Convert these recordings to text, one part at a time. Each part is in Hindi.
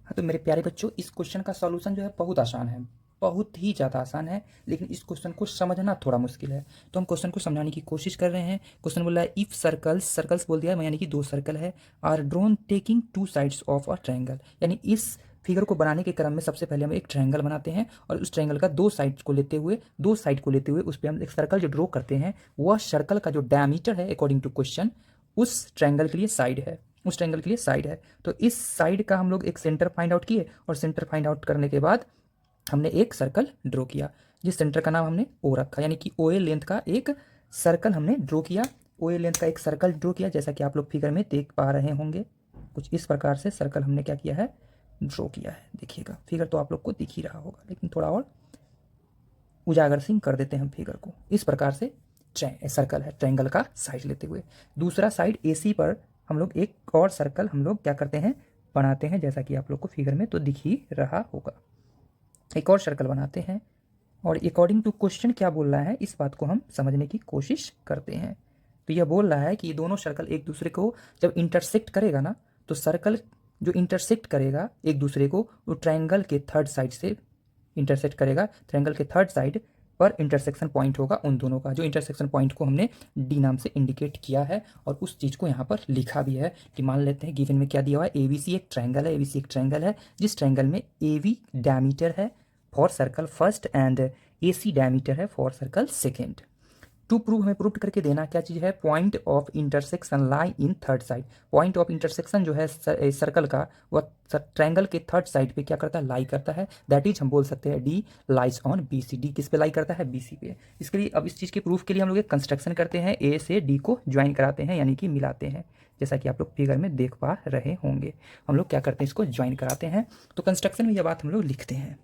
हाँ, तो मेरे प्यारे बच्चों, इस क्वेश्चन का सॉल्यूशन जो है बहुत आसान है, बहुत ही ज़्यादा आसान है, लेकिन इस क्वेश्चन को समझना थोड़ा मुश्किल है। तो हम क्वेश्चन को समझाने की कोशिश कर रहे हैं। क्वेश्चन बोल रहा है इफ़ सर्कल्स, सर्कल्स बोल दिया है, यानी कि दो सर्कल है, are drawn taking two sides of a triangle. यानी इस फिगर को बनाने के क्रम में सबसे पहले हम एक ट्रायंगल बनाते हैं और उस ट्रायंगल का दो साइड को लेते हुए उस पर हम एक सर्कल जो ड्रॉ करते हैं, वह सर्कल का जो डायमीटर है अकॉर्डिंग टू क्वेश्चन उस ट्रायंगल के लिए साइड है, उस ट्रायंगल के लिए साइड है। तो इस साइड का हम लोग एक सेंटर फाइंड आउट किए और सेंटर फाइंड आउट करने के बाद हमने एक सर्कल ड्रॉ किया, जिस सेंटर का नाम हमने ओ रखा, यानी कि ओ ए लेंथ का एक सर्कल हमने ड्रॉ किया। ओ ए लेंथ का एक सर्कल ड्रॉ किया, जैसा कि आप लोग फिगर में देख पा रहे होंगे। कुछ इस प्रकार से सर्कल हमने क्या किया है, ड्रॉ किया है। देखिएगा, फिगर तो आप लोग को दिख ही रहा होगा, लेकिन थोड़ा और उजागर सिंह कर देते हैं हम फिगर को। इस प्रकार से सर्कल है, ट्रायंगल का साइड लेते हुए। दूसरा साइड ए सी पर हम लोग एक और सर्कल हम लोग क्या करते हैं, बनाते हैं, जैसा कि आप लोग को फिगर में तो दिख ही रहा होगा। एक और सर्कल बनाते हैं और अकॉर्डिंग टू क्वेश्चन क्या बोल रहा है, इस बात को हम समझने की कोशिश करते हैं। तो यह बोल रहा है कि ये दोनों सर्कल एक दूसरे को जब इंटरसेक्ट करेगा ना, तो सर्कल जो इंटरसेक्ट करेगा एक दूसरे को, वो ट्रायंगल के थर्ड साइड से इंटरसेक्ट करेगा। ट्रायंगल के थर्ड साइड पर इंटरसेक्शन पॉइंट होगा उन दोनों का, जो इंटरसेक्शन पॉइंट को हमने डी नाम से इंडिकेट किया है और उस चीज़ को यहाँ पर लिखा भी है कि मान लेते हैं गिवन में क्या दिया हुआ है, ए बी सी एक ट्रायंगल है, ए बी सी एक ट्रायंगल है, जिस ट्रायंगल में ए वी डायमीटर है for circle first and A C diameter है for circle second. To prove, हमें प्रूव करके देना क्या चीज़ है, point of intersection lie in third side. Point of intersection जो है सर्कल का, वह ट्रायंगल के थर्ड साइड पे क्या करता है, लाई करता है। दैट इज हम बोल सकते हैं D lies on B C. D किस पे लाई करता है, बी सी पे। इसके लिए अब इस चीज़ के प्रूफ के लिए हम लोग एक कंस्ट्रक्शन करते हैं, ए से डी को ज्वाइन कराते हैं, यानी कि मिलाते हैं, जैसा कि आप लोग फिगर में देख पा रहे होंगे। हम लोग क्या करते हैं, इसको ज्वाइन कराते हैं। तो कंस्ट्रक्शन में यह बात हम लोग लिखते हैं,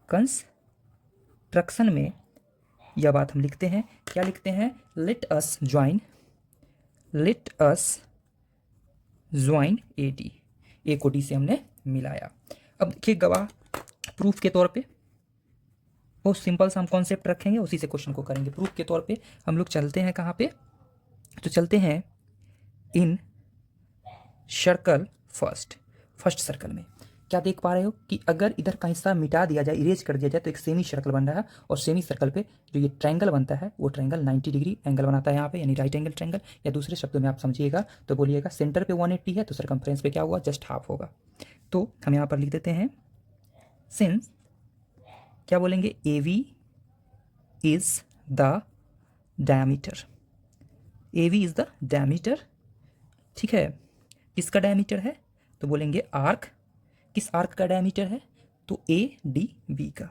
कंस्ट्रक्शन में यह बात हम लिखते हैं, क्या लिखते हैं, let us join A D. A को डी से हमने मिलाया। अब देखिए गवाह, प्रूफ के तौर पे बहुत सिंपल सा हम कॉन्सेप्ट रखेंगे, उसी से क्वेश्चन को करेंगे। प्रूफ के तौर पे हम लोग चलते हैं कहाँ पे, तो चलते हैं इन सर्कल फर्स्ट सर्कल में। क्या देख पा रहे हो कि अगर इधर का हिस्सा मिटा दिया जाए, इरेज कर दिया जाए, तो एक सेमी सर्कल बन रहा है और सेमी सर्कल पे जो ये ट्रायंगल बनता है वो ट्रायंगल 90 डिग्री एंगल बनाता है यहाँ पे, यानी राइट एंगल ट्रायंगल। या दूसरे शब्दों में आप समझिएगा तो बोलिएगा सेंटर पे 180 है तो सरकमफ्रेंस पे क्या हुआ, जस्ट हाफ होगा। तो हम यहाँ पर लिख देते हैं सिंस, क्या बोलेंगे, A V is the diameter, A V is the diameter, ठीक है। किसका डायमीटर है, तो बोलेंगे आर्क, किस आर्क का डायमीटर है, तो ए डी बी का,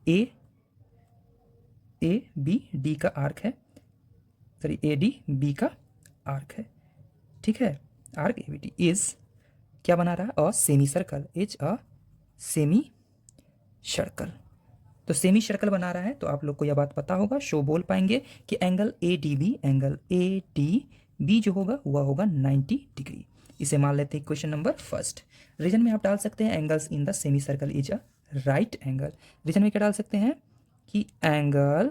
ए बी डी का आर्क है, सॉरी ए डी बी का आर्क है, ठीक है। Arc A B D is क्या बना रहा है, a semi circle, is a semi circle. तो सेमी सर्कल बना रहा है, तो आप लोग को यह बात पता होगा, शो बोल पाएंगे कि एंगल ए डी बी जो होगा वह होगा 90 डिग्री। इसे मान लेते हैं क्वेश्चन नंबर फर्स्ट। रीजन में आप डाल सकते हैं angles in the semi circle is a right angle. Reason में क्या डाल सकते हैं कि angle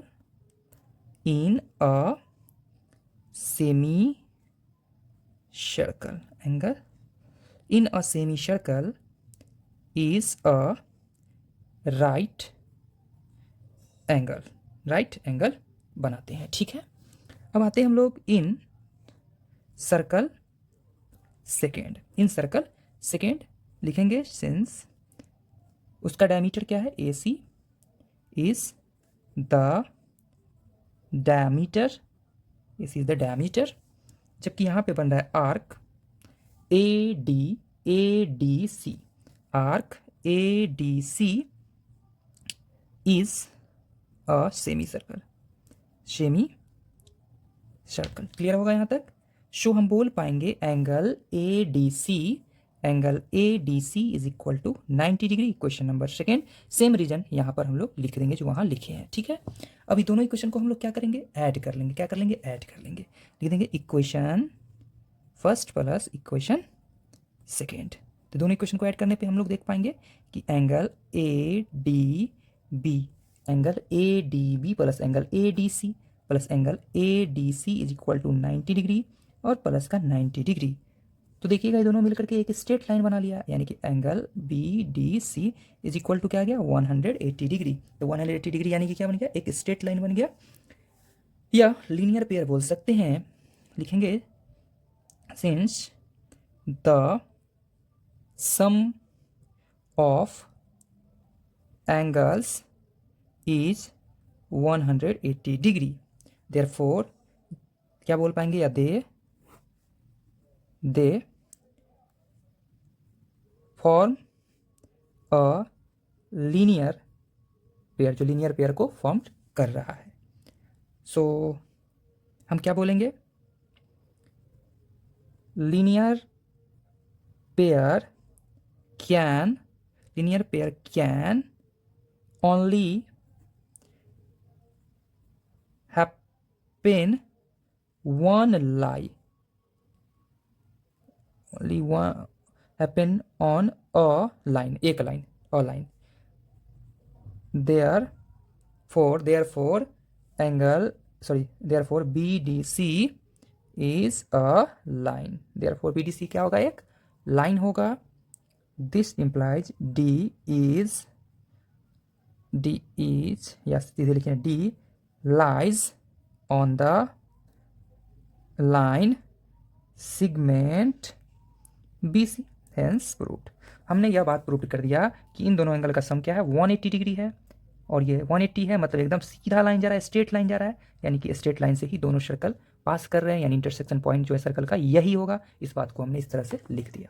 in a semi circle, angle in a semi circle is a right angle बनाते हैं, ठीक है। अब आते हैं हम लोग in circle second. In circle second लिखेंगे सिंस उसका डायमीटर क्या है, A C is the diameter, A C is the diameter, जबकि यहाँ पे बन रहा है arc A D C, arc A D C is a semi circle, clear होगा यहाँ तक। शो हम बोल पाएंगे angle A D C is equal to 90 degree, question number second. Same reason यहाँ पर हम लोग लिख देंगे जो वहाँ लिखे हैं, ठीक है। अभी दोनों इक्वेशन को हम लोग क्या करेंगे, ऐड कर लेंगे, क्या कर लेंगे, ऐड कर लेंगे। लिख देंगे equation first plus equation second. तो दोनों इक्वेशन को ऐड करने पे हम लोग देख पाएंगे कि angle A D B plus angle A D C plus angle A D C is equal to 90 degree और प्लस का 90 डिग्री तो देखिएगा ये दोनों मिलकर के एक स्ट्रेट लाइन बना लिया, यानी कि angle B D C is equal to क्या आ गया 180 डिग्री। तो 180 डिग्री यानी कि क्या बन गया, एक स्ट्रेट लाइन बन गया, या लीनियर पेयर बोल सकते हैं। लिखेंगे since the sum of angles is 180 degree, therefore क्या बोल पाएंगे, या they form a linear pair, जो लीनियर पेयर को फॉर्म कर रहा है। सो हम क्या बोलेंगे, linear pair can only happen one line, only one happen on a line, एक line, a line, therefore BDC is a line, therefore BDC क्या होगा, एक लाइन होगा। This implies D is या सीधे लिखें D lies on the line segment BC, hence proved। हमने यह बात प्रूव कर दिया कि इन दोनों एंगल का सम क्या है, 180 डिग्री है, और ये 180 है, मतलब एकदम सीधा लाइन जा रहा है, स्ट्रेट लाइन जा रहा है, यानी कि स्ट्रेट लाइन से ही दोनों सर्कल पास कर रहे हैं, यानी इंटरसेक्शन पॉइंट जो है सर्कल का यही होगा। इस बात को हमने इस तरह से लिख दिया।